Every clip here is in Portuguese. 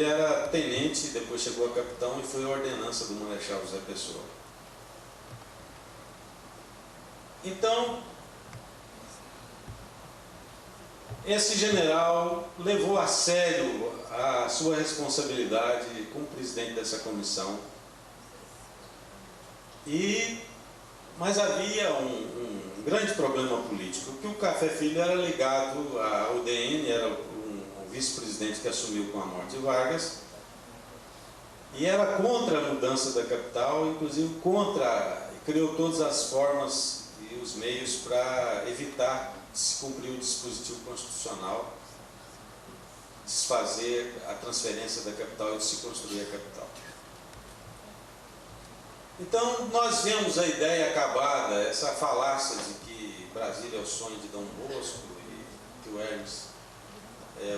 Ele era tenente, depois chegou a capitão e foi a ordenança do Marechal José Pessoa. Então, esse general levou a sério a sua responsabilidade como presidente dessa comissão, mas havia um grande problema político, que o Café Filho era ligado ao UDN, era o vice-presidente que assumiu com a morte de Vargas, e era contra a mudança da capital, inclusive criou todas as formas e os meios para evitar de se cumprir o dispositivo constitucional, desfazer a transferência da capital e de se construir a capital. Então, nós vemos a ideia acabada, essa falácia de que Brasília é o sonho de Dom Bosco, e que o Hermes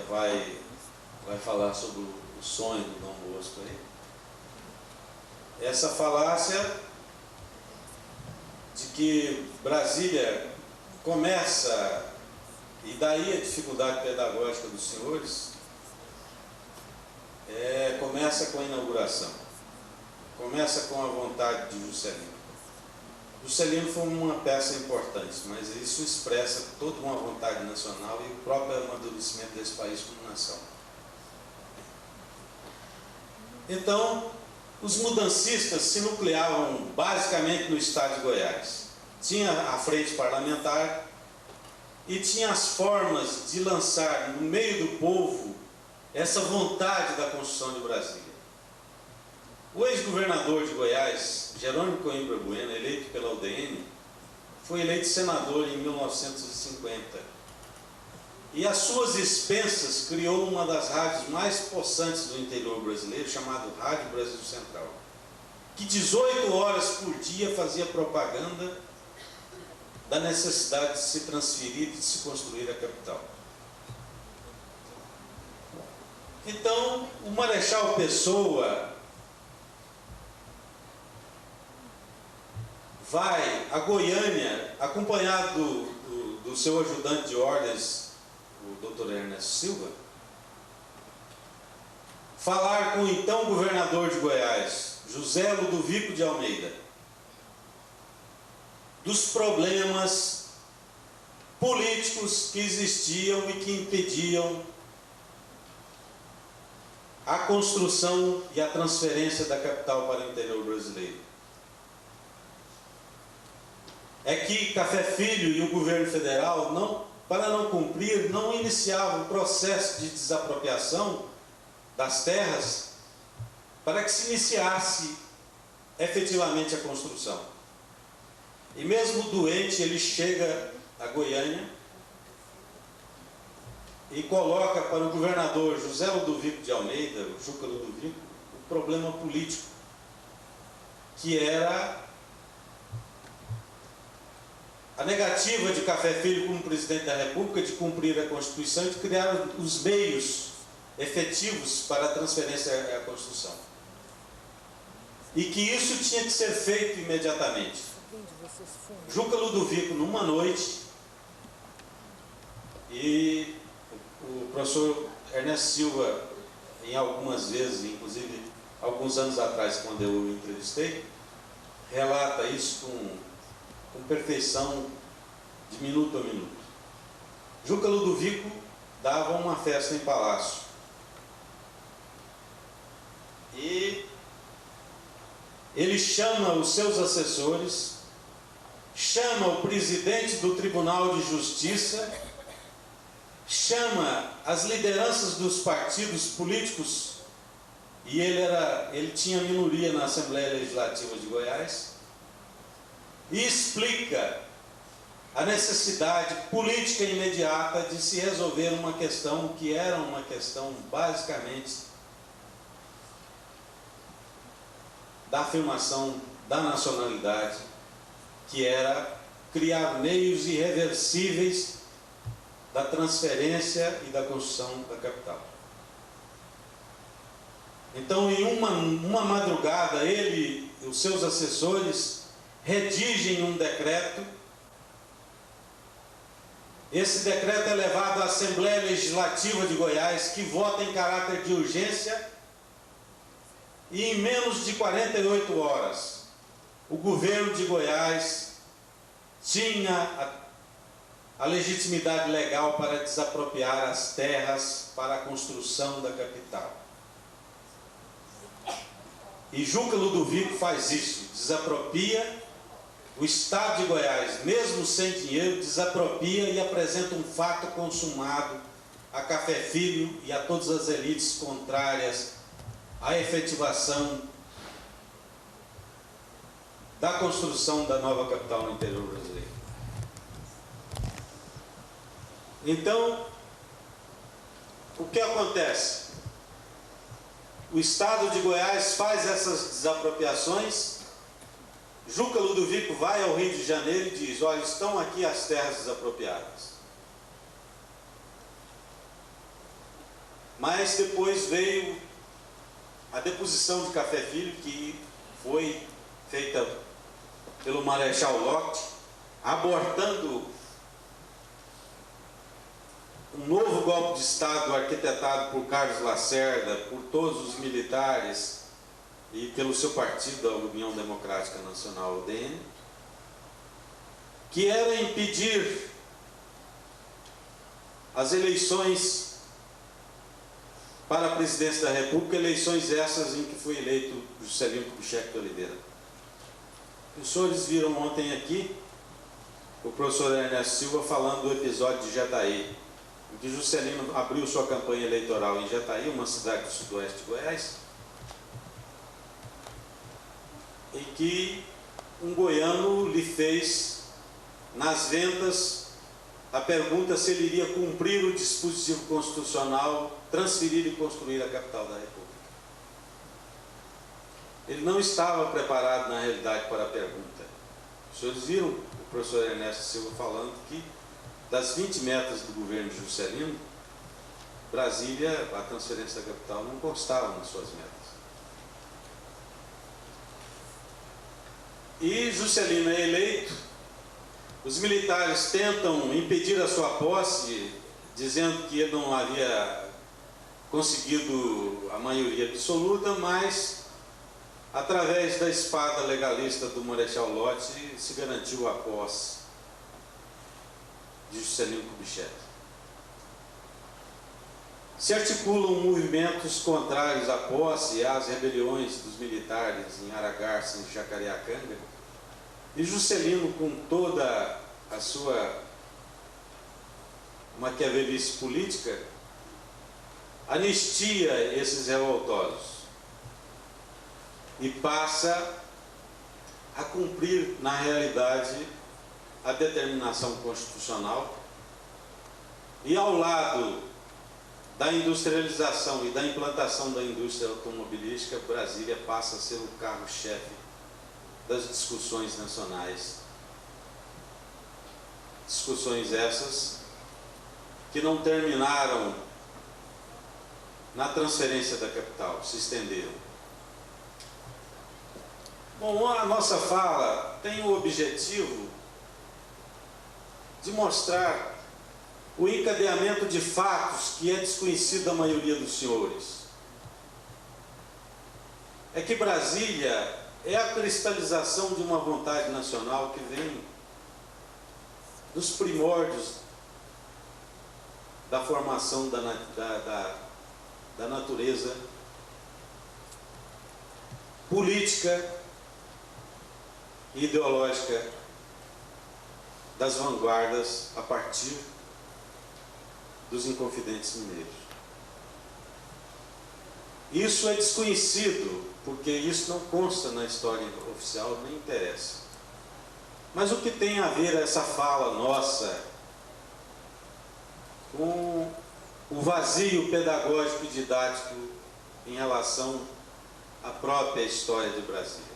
vai falar sobre o sonho do Dom Bosco aí. Essa falácia de que Brasília começa, e daí a dificuldade pedagógica dos senhores, começa com a inauguração, começa com a vontade de Juscelino. Juscelino foi uma peça importante, mas isso expressa toda uma vontade nacional e o próprio amadurecimento desse país como nação. Então, os mudancistas se nucleavam basicamente no estado de Goiás. Tinha a frente parlamentar e tinha as formas de lançar no meio do povo essa vontade da construção de Brasília. O ex-governador de Goiás, Jerônimo Coimbra Bueno, eleito pela UDN, foi eleito senador em 1950. E às suas expensas criou uma das rádios mais possantes do interior brasileiro, chamado Rádio Brasil Central, que 18 horas por dia fazia propaganda da necessidade de se transferir e de se construir a capital. Então, o Marechal Pessoa vai a Goiânia, acompanhado do seu ajudante de ordens, o Dr. Ernesto Silva, falar com o então governador de Goiás, José Ludovico de Almeida, dos problemas políticos que existiam e que impediam a construção e a transferência da capital para o interior brasileiro. É que Café Filho e o governo federal, para não cumprir, não iniciavam o processo de desapropriação das terras para que se iniciasse efetivamente a construção. E mesmo doente, ele chega a Goiânia e coloca para o governador José Ludovico de Almeida, o Juca Ludovico, o problema político, que era a negativa de Café Filho como presidente da República de cumprir a Constituição e de criar os meios efetivos para a transferência à Constituição. E que isso tinha que ser feito imediatamente. Juca Ludovico, numa noite, e o professor Ernesto Silva, em algumas vezes, inclusive alguns anos atrás, quando eu o entrevistei, relata isso com perfeição, de minuto a minuto. Juca Ludovico dava uma festa em palácio. E ele chama os seus assessores, chama o presidente do Tribunal de Justiça, chama as lideranças dos partidos políticos, e ele tinha minoria na Assembleia Legislativa de Goiás, e explica a necessidade política imediata de se resolver uma questão que era uma questão basicamente da afirmação da nacionalidade, que era criar meios irreversíveis da transferência e da construção da capital. Então, em uma madrugada, ele e os seus assessores redigem um decreto esse decreto é levado à Assembleia Legislativa de Goiás, que vota em caráter de urgência, e em menos de 48 horas, o governo de Goiás tinha a legitimidade legal para desapropriar as terras para a construção da capital. E Juca Ludovico faz isso, desapropria. O Estado de Goiás, mesmo sem dinheiro, desapropria e apresenta um fato consumado a Café Filho e a todas as elites contrárias à efetivação da construção da nova capital no interior brasileiro. Então, o que acontece? O Estado de Goiás faz essas desapropriações. Juca Ludovico vai ao Rio de Janeiro e diz: olha, estão aqui as terras desapropriadas. Mas depois veio a deposição de Café Filho, que foi feita pelo Marechal Locke, abortando um novo golpe de Estado arquitetado por Carlos Lacerda, por todos os militares e pelo seu partido, a União Democrática Nacional, UDN, que era impedir as eleições para a presidência da República, eleições essas em que foi eleito Juscelino Kubitschek de Oliveira. Os senhores viram ontem aqui o professor Ernesto Silva falando do episódio de Jataí, em que Juscelino abriu sua campanha eleitoral em Jataí, uma cidade do sudoeste de Goiás, em que um goiano lhe fez, nas ventas, a pergunta se ele iria cumprir o dispositivo constitucional, transferir e construir a capital da República. Ele não estava preparado, na realidade, para a pergunta. Os senhores viram o professor Ernesto Silva falando que, das 20 metas do governo de Juscelino, Brasília, a transferência da capital, não constava nas suas metas. E Juscelino é eleito, os militares tentam impedir a sua posse, dizendo que ele não havia conseguido a maioria absoluta, mas, através da espada legalista do Marechal Lott, se garantiu a posse de Juscelino Kubitschek. Se articulam movimentos contrários à posse e às rebeliões dos militares em Aragarça e Jacareacanga, e Juscelino, com toda a sua maquiavelice política, anistia esses revoltosos e passa a cumprir, na realidade, a determinação constitucional, e ao lado da industrialização e da implantação da indústria automobilística, Brasília passa a ser o carro-chefe das discussões nacionais. Discussões essas que não terminaram na transferência da capital, se estenderam. Bom, a nossa fala tem o objetivo de mostrar o encadeamento de fatos que é desconhecido da maioria dos senhores. É que Brasília é a cristalização de uma vontade nacional que vem dos primórdios da formação da natureza política e ideológica das vanguardas a partir dos Inconfidentes Mineiros. Isso é desconhecido, porque isso não consta na história oficial, nem interessa. Mas o que tem a ver essa fala nossa com o vazio pedagógico e didático em relação à própria história de Brasília?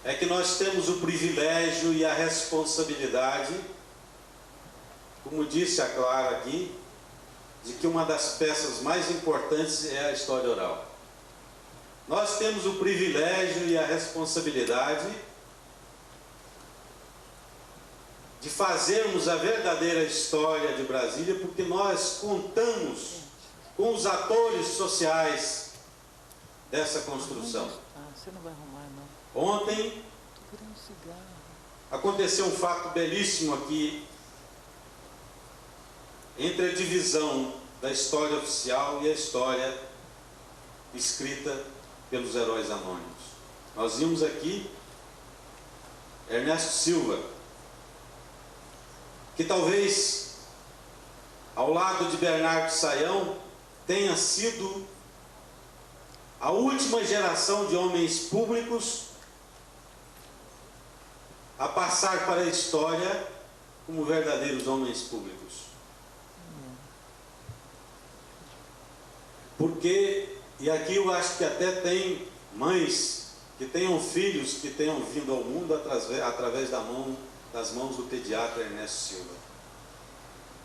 É que nós temos o privilégio e a responsabilidade, como disse a Clara aqui, de que uma das peças mais importantes é a história oral. Nós temos o privilégio e a responsabilidade de fazermos a verdadeira história de Brasília, porque nós contamos com os atores sociais dessa construção. Você não vai arrumar, não. Ontem aconteceu um fato belíssimo aqui entre a divisão da história oficial e a história escrita pelos heróis anônimos. Nós vimos aqui Ernesto Silva, que talvez, ao lado de Bernardo Sayão, tenha sido a última geração de homens públicos a passar para a história como verdadeiros homens públicos. Porque, e aqui eu acho que até tem mães que tenham filhos que tenham vindo ao mundo através das mãos do pediatra Ernesto Silva.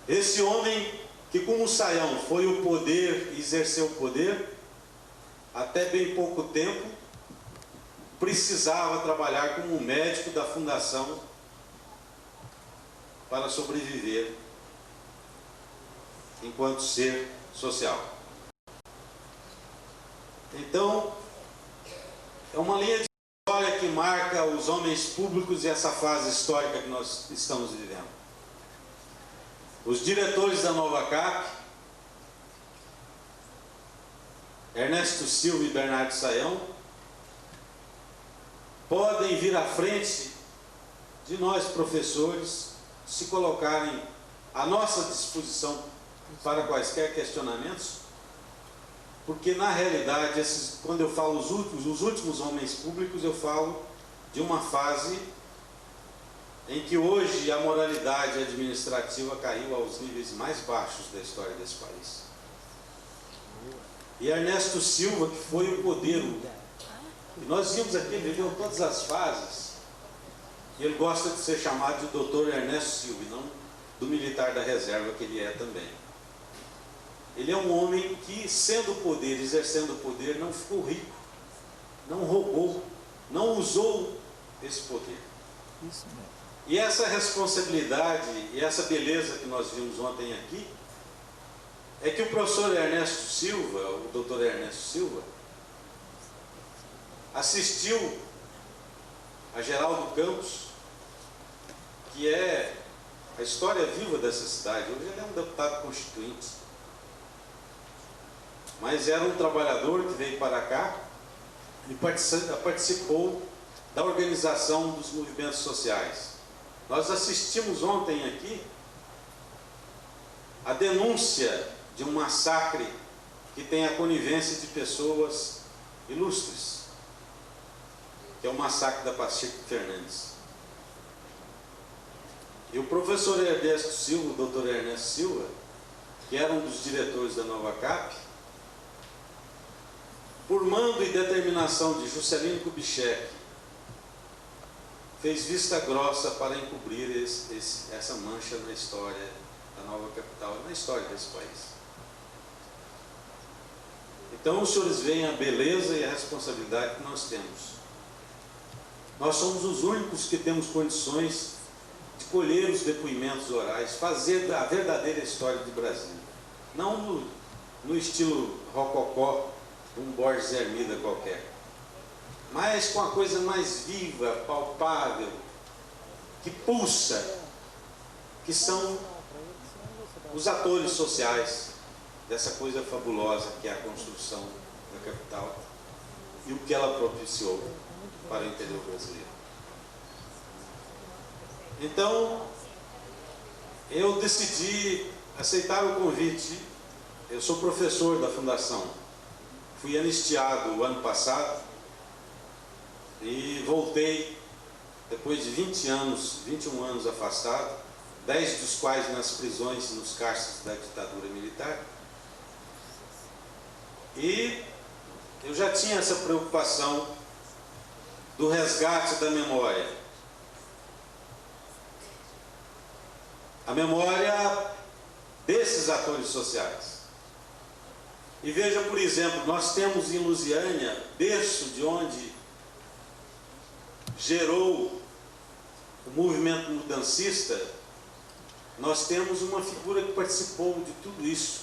Esse homem que, como Sayão, foi o poder, exerceu o poder, até bem pouco tempo, precisava trabalhar como médico da fundação para sobreviver enquanto ser social. Então, é uma linha de história que marca os homens públicos e essa fase histórica que nós estamos vivendo. Os diretores da Nova Cap, Ernesto Silva e Bernardo Sayão, podem vir à frente de nós, professores, se colocarem à nossa disposição para quaisquer questionamentos, porque na realidade, quando eu falo os últimos homens públicos, eu falo de uma fase em que hoje a moralidade administrativa caiu aos níveis mais baixos da história desse país. E Ernesto Silva, que foi o poder, e nós vimos aqui, ele viveu todas as fases, e ele gosta de ser chamado de Dr. Ernesto Silva, e não do militar da reserva que ele é também. Ele é um homem que, sendo poder, exercendo o poder, não ficou rico, não roubou, não usou esse poder. Isso mesmo. E essa responsabilidade e essa beleza que nós vimos ontem aqui, é que o professor Ernesto Silva, o doutor Ernesto Silva, assistiu a Geraldo Campos, que é a história viva dessa cidade. Hoje ele é um deputado constituinte, mas era um trabalhador que veio para cá e participou da organização dos movimentos sociais. Nós assistimos ontem aqui a denúncia de um massacre que tem a conivência de pessoas ilustres, que é o massacre da Pacheco Fernandes. E o professor Ernesto Silva, o doutor Ernesto Silva, que era um dos diretores da Nova Cap, por mando e determinação de Juscelino Kubitschek, fez vista grossa para encobrir essa mancha na história da nova capital e na história desse país. Então os senhores veem a beleza e a responsabilidade que nós temos. Nós somos os únicos que temos condições de colher os depoimentos orais, fazer a verdadeira história de Brasília. Não no estilo rococó de um Borges Hermida qualquer, mas com a coisa mais viva, palpável, que pulsa, que são os atores sociais dessa coisa fabulosa que é a construção da capital e o que ela propiciou para o interior brasileiro. Então, eu decidi aceitar o convite. Eu sou professor da Fundação, fui anistiado o ano passado e voltei depois de 21 anos afastado, 10 dos quais nas prisões e nos cárceres da ditadura militar. E eu já tinha essa preocupação do resgate da memória. A memória desses atores sociais. E veja, por exemplo, nós temos em Lusiânia, berço de onde gerou o movimento mudancista, nós temos uma figura que participou de tudo isso.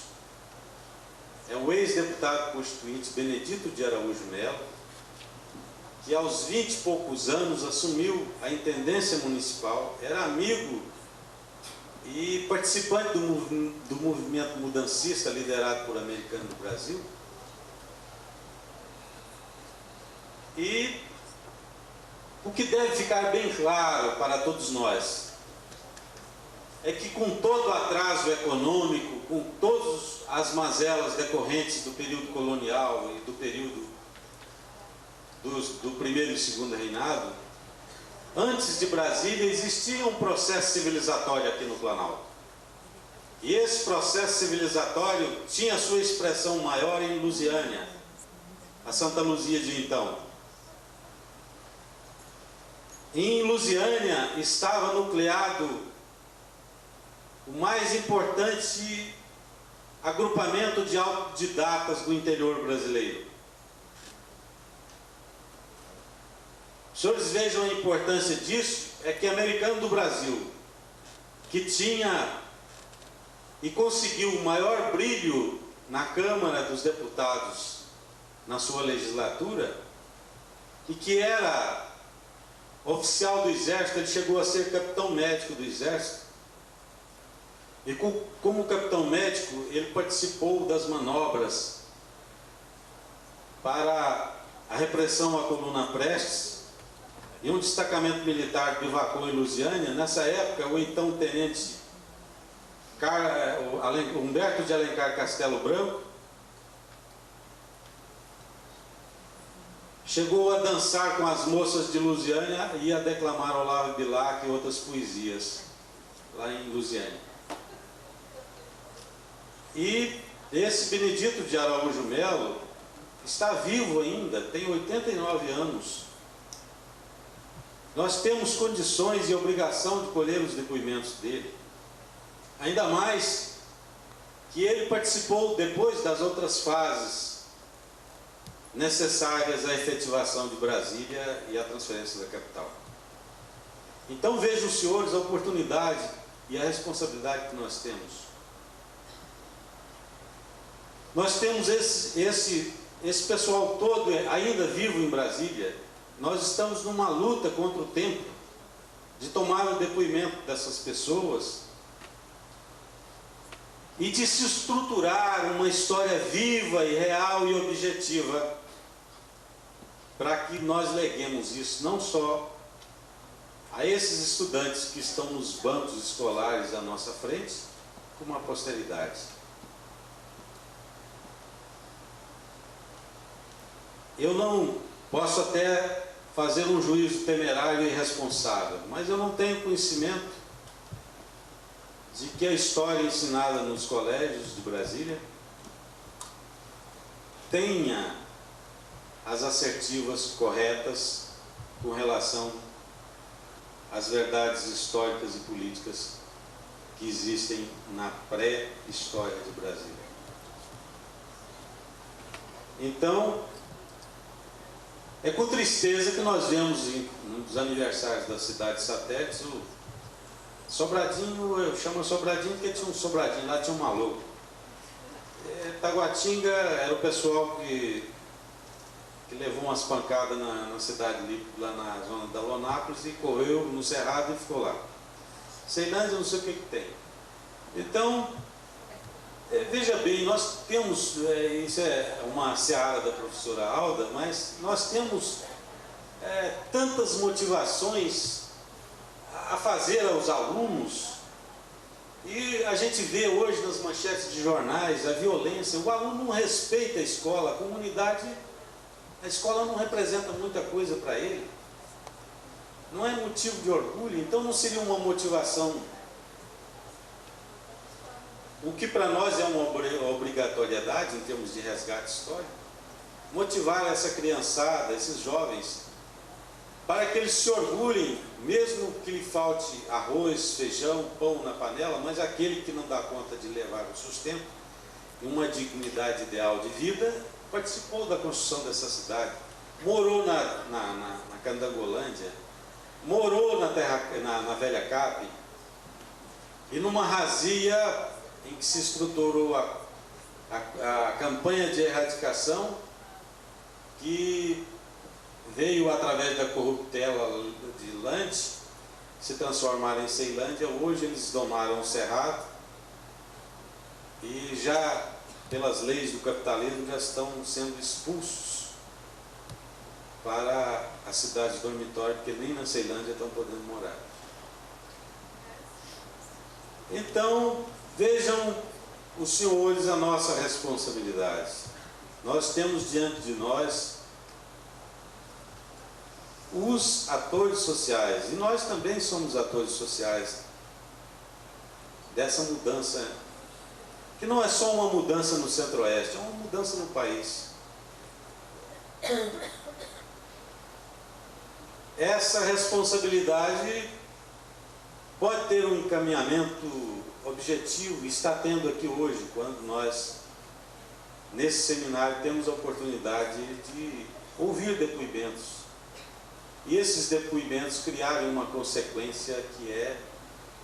É o ex-deputado constituinte Benedito de Araújo Melo, que aos 20 e poucos anos assumiu a intendência municipal, era amigo e participante do movimento mudancista liderado por Americano do Brasil. E o que deve ficar bem claro para todos nós é que, com todo o atraso econômico, com todas as mazelas decorrentes do período colonial e do período do primeiro e segundo reinado, antes de Brasília existia um processo civilizatório aqui no Planalto. E esse processo civilizatório tinha sua expressão maior em Lusiânia, a Santa Luzia de então. Em Lusiânia estava nucleado o mais importante agrupamento de autodidatas do interior brasileiro. Os senhores vejam a importância disso, é que Americano do Brasil, que tinha e conseguiu o maior brilho na Câmara dos Deputados na sua legislatura, e que era oficial do Exército, ele chegou a ser capitão médico do Exército, e como capitão médico ele participou das manobras para a repressão à coluna Prestes, e um destacamento militar bivacou em Lusiânia. Nessa época, o então tenente Humberto de Alencar Castelo Branco chegou a dançar com as moças de Lusiânia e a declamar Olavo Bilac e outras poesias lá em Lusiânia. E esse Benedito de Araújo Melo está vivo ainda, tem 89 anos. Nós temos condições e obrigação de colher os depoimentos dele. Ainda mais que ele participou depois das outras fases necessárias à efetivação de Brasília e à transferência da capital. Então vejam os senhores a oportunidade e a responsabilidade que nós temos. Nós temos esse pessoal todo ainda vivo em Brasília. Nós estamos numa luta contra o tempo de tomar o depoimento dessas pessoas e de se estruturar uma história viva e real e objetiva para que nós leguemos isso não só a esses estudantes que estão nos bancos escolares à nossa frente, como à posteridade. Eu não posso até fazer um juízo temerário e irresponsável, mas eu não tenho conhecimento de que a história ensinada nos colégios de Brasília tenha as assertivas corretas com relação às verdades históricas e políticas que existem na pré-história de Brasília. Então, é com tristeza que nós vemos nos aniversários das cidades satélites o Sobradinho. Eu chamo Sobradinho porque tinha um Sobradinho, lá tinha um maluco. Taguatinga era o pessoal que levou umas pancadas na cidade livre, lá na zona da Lonápolis, e correu no Cerrado e ficou lá. Ceilândia, eu não sei o que tem. Então, veja bem, nós temos, isso é uma seara da professora Alda, mas nós temos tantas motivações a fazer aos alunos, e a gente vê hoje nas manchetes de jornais a violência. O aluno não respeita a escola, a comunidade, a escola não representa muita coisa para ele, não é motivo de orgulho, então não seria uma motivação. O que para nós é uma obrigatoriedade em termos de resgate histórico, motivar essa criançada, esses jovens, para que eles se orgulhem, mesmo que lhe falte arroz, feijão, pão na panela, mas aquele que não dá conta de levar o sustento e uma dignidade ideal de vida, participou da construção dessa cidade, morou na Candangolândia, morou na velha CAP, e numa razia em que se estruturou a campanha de erradicação, que veio através da corruptela de Lante se transformar em Ceilândia. Hoje eles domaram o Cerrado e já, pelas leis do capitalismo, já estão sendo expulsos para a cidade dormitório, porque nem na Ceilândia estão podendo morar. Então, vejam os senhores a nossa responsabilidade. Nós temos diante de nós os atores sociais, e nós também somos atores sociais dessa mudança, que não é só uma mudança no Centro-Oeste, é uma mudança no país. Essa responsabilidade pode ter um encaminhamento objetivo, e está tendo aqui hoje, quando nós, nesse seminário, temos a oportunidade de ouvir depoimentos. E esses depoimentos criaram uma consequência, que é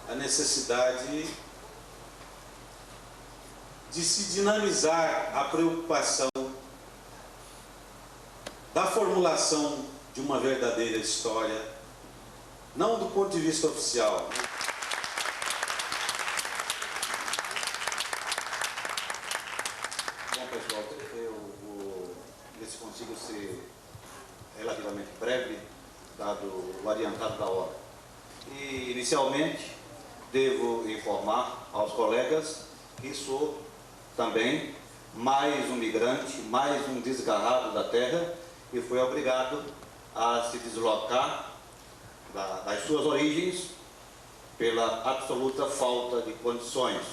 a necessidade de se dinamizar a preocupação da formulação de uma verdadeira história, não do ponto de vista oficial. Bom, pessoal, eu vou ver se consigo ser relativamente breve, dado o adiantado da hora. E, inicialmente, devo informar aos colegas que sou também mais um migrante, mais um desgarrado da terra, que foi obrigado a se deslocar das suas origens pela absoluta falta de condições.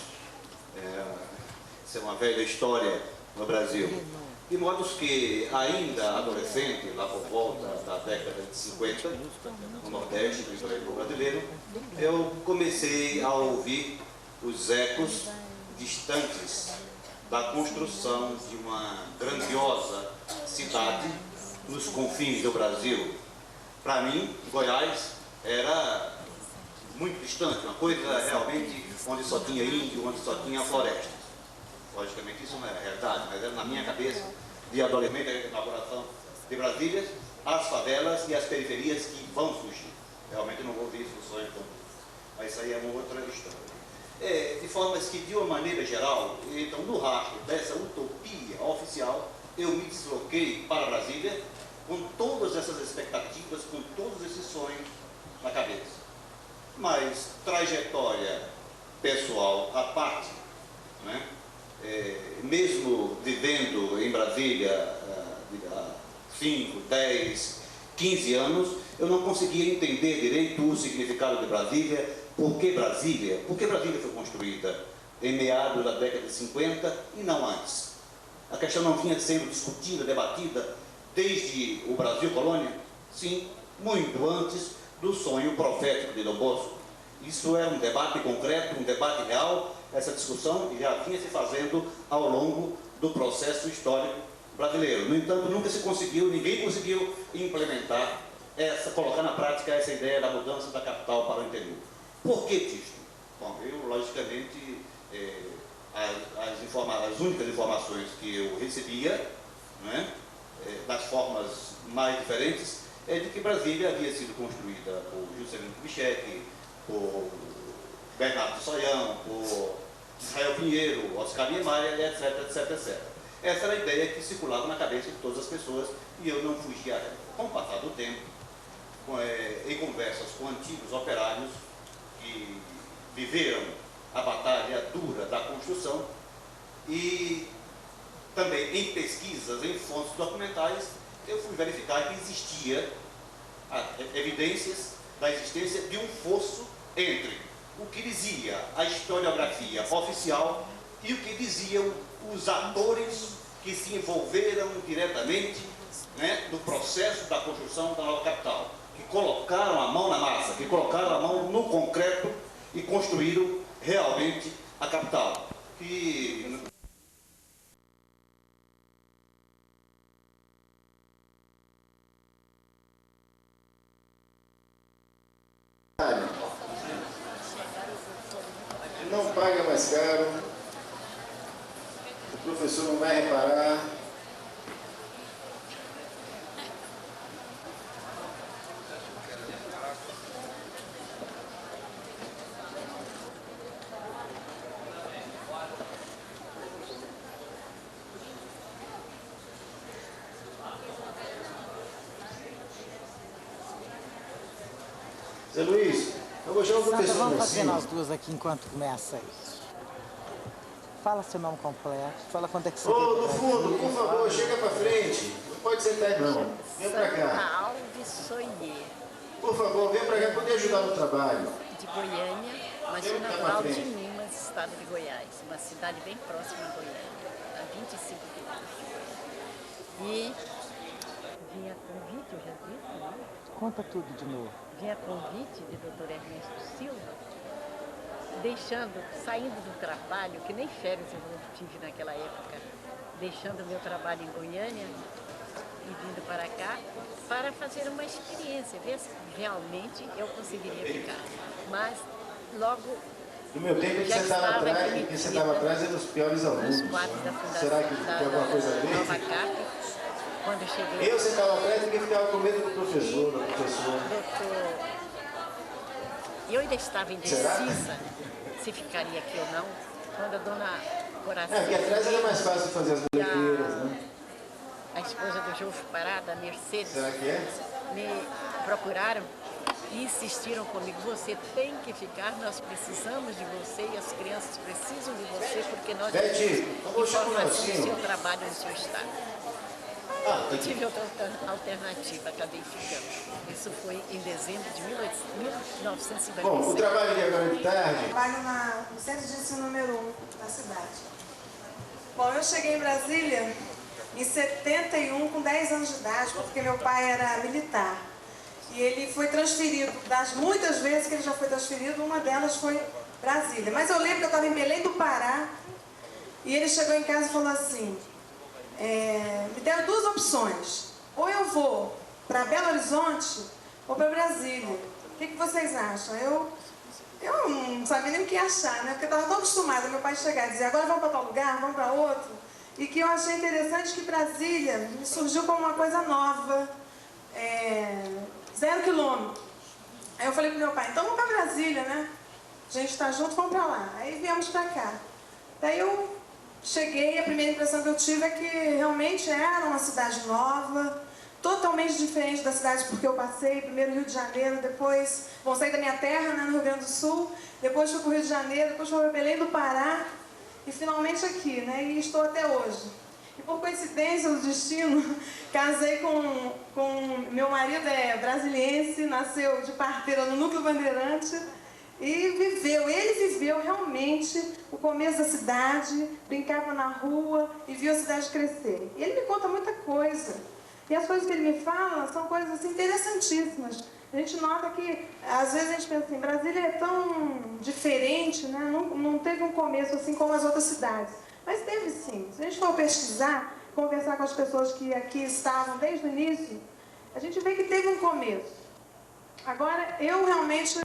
Essa é uma velha história no Brasil. De modo que, ainda adolescente, lá por volta da década de 50, no Nordeste, principalmente no brasileiro, eu comecei a ouvir os ecos distantes da construção de uma grandiosa cidade nos confins do Brasil. Para mim, Goiás era muito distante, uma coisa realmente onde só tinha índio, onde só tinha floresta. Logicamente isso não é realidade, mas era na minha cabeça, de adolescente, a inauguração de Brasília, as favelas e as periferias que vão surgir. Realmente não vou ver discussões, mas isso aí é uma outra história. De forma que, de uma maneira geral, então, no rastro dessa utopia oficial, eu me desloquei para Brasília com todas essas expectativas, com todos esses sonhos na cabeça. Mas trajetória pessoal à parte, né? Mesmo vivendo em Brasília há 5, 10, 15 anos, eu não conseguia entender direito o significado de Brasília. Por que Brasília? Por que Brasília foi construída em meados da década de 50 e não antes? A questão não vinha sendo discutida, debatida desde o Brasil colônia? Sim, muito antes do sonho profético de Dom Bosco. Isso é um debate concreto, um debate real. Essa discussão já vinha se fazendo ao longo do processo histórico brasileiro. No entanto, nunca se conseguiu, ninguém conseguiu implementar, colocar na prática essa ideia da mudança da capital para o interior. Por que disso? Bom, eu, logicamente, as únicas informações que eu recebia, né, das formas mais diferentes, é de que Brasília havia sido construída por Juscelino Kubitschek, por Bernardo de Soião, por Israel Pinheiro, Oscar Niemeyer, etc, etc, etc. Essa era a ideia que circulava na cabeça de todas as pessoas e eu não fugia a ela. Com o passar do tempo, em conversas com antigos operários que viveram a batalha dura da construção e também em pesquisas, em fontes documentais, eu fui verificar que existia evidências da existência de um fosso entre o que dizia a historiografia oficial e o que diziam os atores que se envolveram diretamente, né, no processo da construção da nova capital, que colocaram a mão na massa, que colocaram a mão no concreto e construíram realmente a capital. não paga mais caro, o professor não vai reparar. Zé Luiz, eu vou chamar o Sandra, professor vamos fazer Mocinho. nós duas aqui enquanto começa isso. Fala seu nome completo, fala quando é que você Ô, veio no pro fundo, Brasil. por favor, chega pra frente. Não pode sentar aí, não. Vem pra cá. Santa Alves Soier, Por favor, vem pra cá poder ajudar no trabalho. de Goiânia, mas sou natural de Minas, estado de Goiás, uma cidade bem próxima a Goiânia, a 25 quilômetros de Goiânia. E vim a convite, eu já disse, né? Conta tudo de novo. Vim a convite de Dr. Ernesto Silva, saindo do trabalho, que nem férias eu não tive naquela época, deixando o meu trabalho em Goiânia e vindo para cá, para fazer uma experiência, ver se realmente eu conseguiria ficar. Mas logo No meu tempo que já você estava estava atrás, admitida que você estava atrás era os piores alunos. nos quadros da fundação Será que tem alguma coisa a ver? Nova Cap, quando eu cheguei. Eu sentava atrás porque ficava com medo do professor, da professora. Doutor, eu ainda estava indecisa se ficaria aqui ou não, quando a dona Coração, Aqui atrás era mais fácil fazer as boleteiras, né? a esposa do Jofo Parada, a Mercedes, Será que é? me procuraram e insistiram comigo, você tem que ficar, nós precisamos de você e as crianças precisam de você, porque nós Bete, temos eu vou chamar o informação do Nelsinho. seu trabalho no seu estado. Ah, tá Eu aqui. tive outra alternativa, acabei ficando. Isso foi em dezembro de 1956. Bom, o trabalho de agora de tarde. Trabalho no Centro de Ensino número 1 da cidade. Bom, eu cheguei em Brasília em 71, com 10 anos de idade, porque meu pai era militar. E ele foi transferido, das muitas vezes que ele já foi transferido, uma delas foi Brasília. Mas eu lembro que eu estava em Belém do Pará, e ele chegou em casa e falou assim, me deram duas opções, ou eu vou para Belo Horizonte ou para Brasília. O que vocês acham? Eu não sabia nem o que achar, né? Porque eu estava tão acostumada, meu pai chegar e dizer, agora vamos para tal lugar, vamos para outro. E que eu achei interessante que Brasília me surgiu como uma coisa nova, 0 quilômetro. Aí eu falei pro meu pai, então vamos para Brasília, né? A gente está junto, vamos para lá. Aí viemos para cá. Daí eu cheguei, a primeira impressão que eu tive é que realmente era uma cidade nova, totalmente diferente da cidade porque eu passei, primeiro Rio de Janeiro, depois, saí da minha terra, né, no Rio Grande do Sul, depois fui para o Rio de Janeiro, depois fui para Belém do Pará, e finalmente aqui, né, e estou até hoje. E por coincidência do destino, casei com meu marido brasiliense, nasceu de parteira no Núcleo Bandeirante, e ele viveu realmente o começo da cidade, brincava na rua e viu a cidade crescer. E ele me conta muita coisa. E as coisas que ele me fala são coisas assim, interessantíssimas. A gente nota que, às vezes a gente pensa assim, Brasília é tão diferente, né? Não teve um começo assim como as outras cidades. Mas teve sim. Se a gente for pesquisar, conversar com as pessoas que aqui estavam desde o início, a gente vê que teve um começo. Agora, eu realmente